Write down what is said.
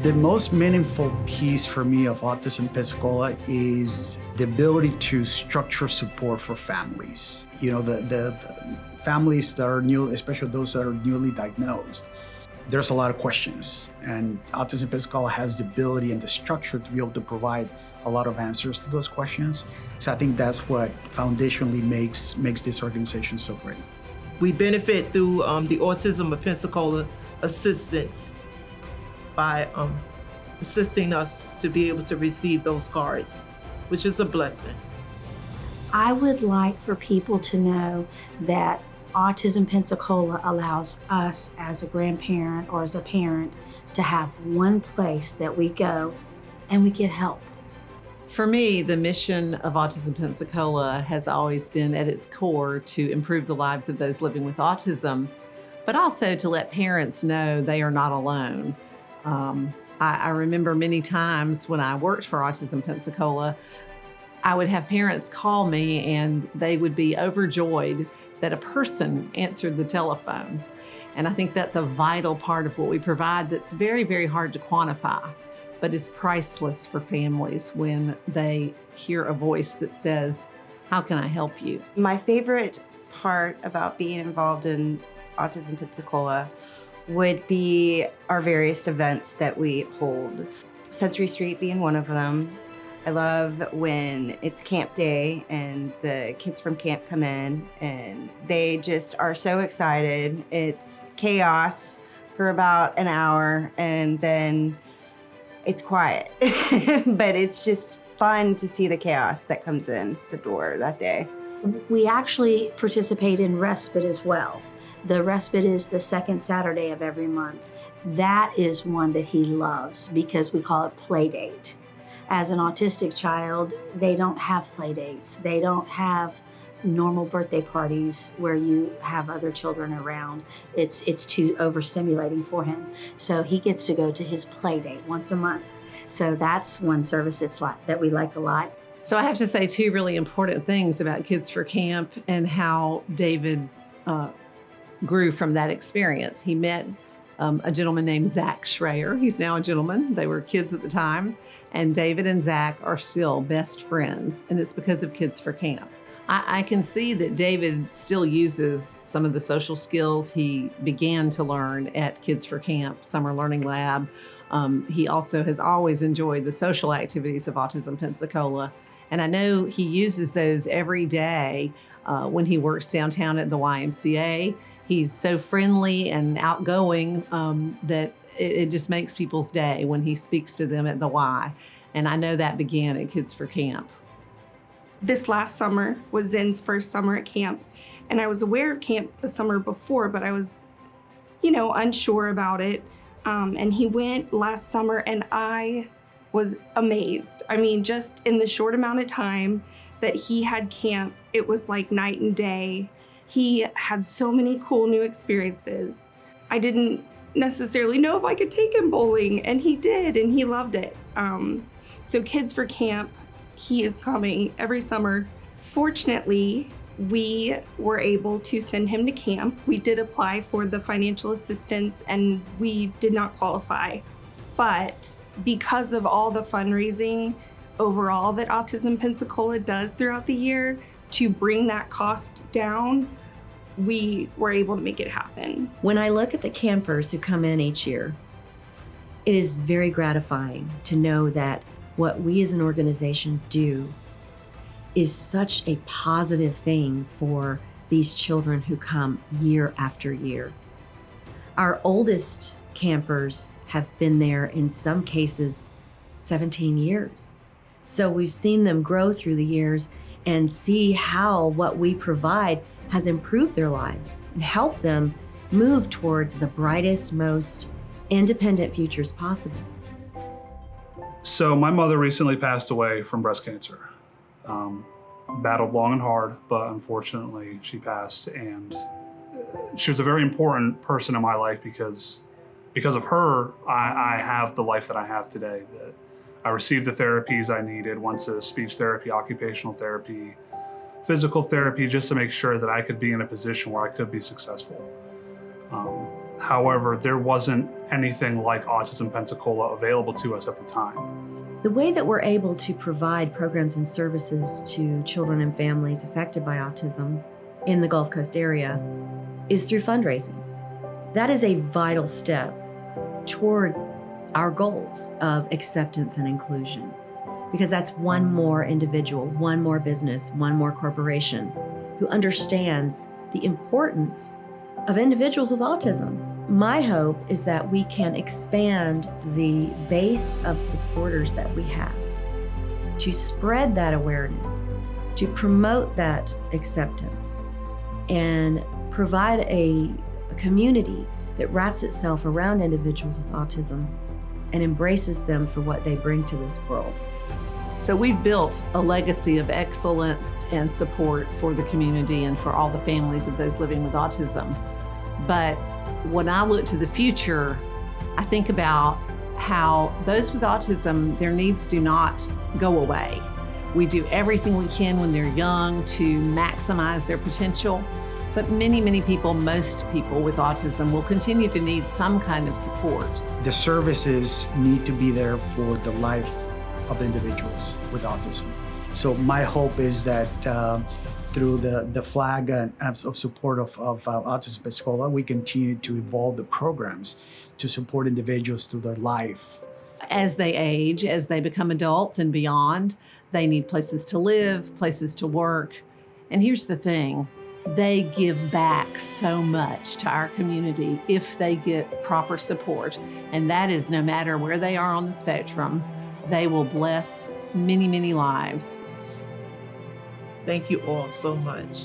The most meaningful piece for me of Autism Pensacola is the ability to structure support for families. You know, the families that are new, especially those that are newly diagnosed, there's a lot of questions, and Autism Pensacola has the ability and the structure to be able to provide a lot of answers to those questions. So I think that's what foundationally makes this organization so great. We benefit through the Autism of Pensacola assistance by assisting us to be able to receive those cards, which is a blessing. I would like for people to know that Autism Pensacola allows us as a grandparent or as a parent to have one place that we go and we get help. For me, the mission of Autism Pensacola has always been at its core to improve the lives of those living with autism, but also to let parents know they are not alone. I remember many times when I worked for Autism Pensacola, I would have parents call me and they would be overjoyed that a person answered the telephone. And I think that's a vital part of what we provide that's very, very hard to quantify, but is priceless for families when they hear a voice that says, "How can I help you?" My favorite part about being involved in Autism Pensacola would be our various events that we hold. Sensory Street being one of them. I love when it's camp day and the kids from camp come in and they just are so excited. It's chaos for about an hour and then it's quiet. But it's just fun to see the chaos that comes in the door that day. We actually participate in respite as well. The respite is the second Saturday of every month. That is one that he loves because we call it play date. As an autistic child, they don't have play dates. They don't have normal birthday parties where you have other children around. It's too overstimulating for him. So he gets to go to his play date once a month. So that's one service that we like a lot. So I have to say two really important things about Kids for Camp and how David grew from that experience. He met a gentleman named Zach Schreier. He's now a gentleman. They were kids at the time. And David and Zach are still best friends, and it's because of Kids for Camp. I can see that David still uses some of the social skills he began to learn at Kids for Camp Summer Learning Lab. He also has always enjoyed the social activities of Autism Pensacola. And I know he uses those every day when he works downtown at the YMCA. He's so friendly and outgoing that it just makes people's day when he speaks to them at the Y. And I know that began at Kids for Camp. This last summer was Zen's first summer at camp, and I was aware of camp the summer before, but I was, unsure about it. And he went last summer, and I was amazed. I mean, just in the short amount of time that he had camp, it was like night and day. He had so many cool new experiences. I didn't necessarily know if I could take him bowling, and he did, and he loved it. So Kids for Camp, he is coming every summer. Fortunately, we were able to send him to camp. We did apply for the financial assistance and we did not qualify. But because of all the fundraising overall that Autism Pensacola does throughout the year to bring that cost down, we were able to make it happen. When I look at the campers who come in each year, it is very gratifying to know that what we as an organization do is such a positive thing for these children who come year after year. Our oldest campers have been there in some cases 17 years. So we've seen them grow through the years and see how what we provide has improved their lives and helped them move towards the brightest, most independent futures possible. So my mother recently passed away from breast cancer. Battled long and hard, but unfortunately she passed. And she was a very important person in my life because because of her, I have the life that I have today. That I received the therapies I needed, went to speech therapy, occupational therapy, physical therapy, just to make sure that I could be in a position where I could be successful. However, there wasn't anything like Autism Pensacola available to us at the time. The way that we're able to provide programs and services to children and families affected by autism in the Gulf Coast area is through fundraising. That is a vital step toward our goals of acceptance and inclusion, because that's one more individual, one more business, one more corporation who understands the importance of individuals with autism. My hope is that we can expand the base of supporters that we have to spread that awareness, to promote that acceptance, and provide a community that wraps itself around individuals with autism and embraces them for what they bring to this world. So we've built a legacy of excellence and support for the community and for all the families of those living with autism. But when I look to the future, I think about how those with autism, their needs do not go away. We do everything we can when they're young to maximize their potential, but many people, most people with autism will continue to need some kind of support. The services need to be there for the life of individuals with autism. So my hope is that through the flag of support of Autism Pensacola, we continue to evolve the programs to support individuals through their life. As they age, as they become adults and beyond, they need places to live, places to work. And here's the thing, they give back so much to our community if they get proper support. And that is no matter where they are on the spectrum, they will bless many lives. Thank you all so much.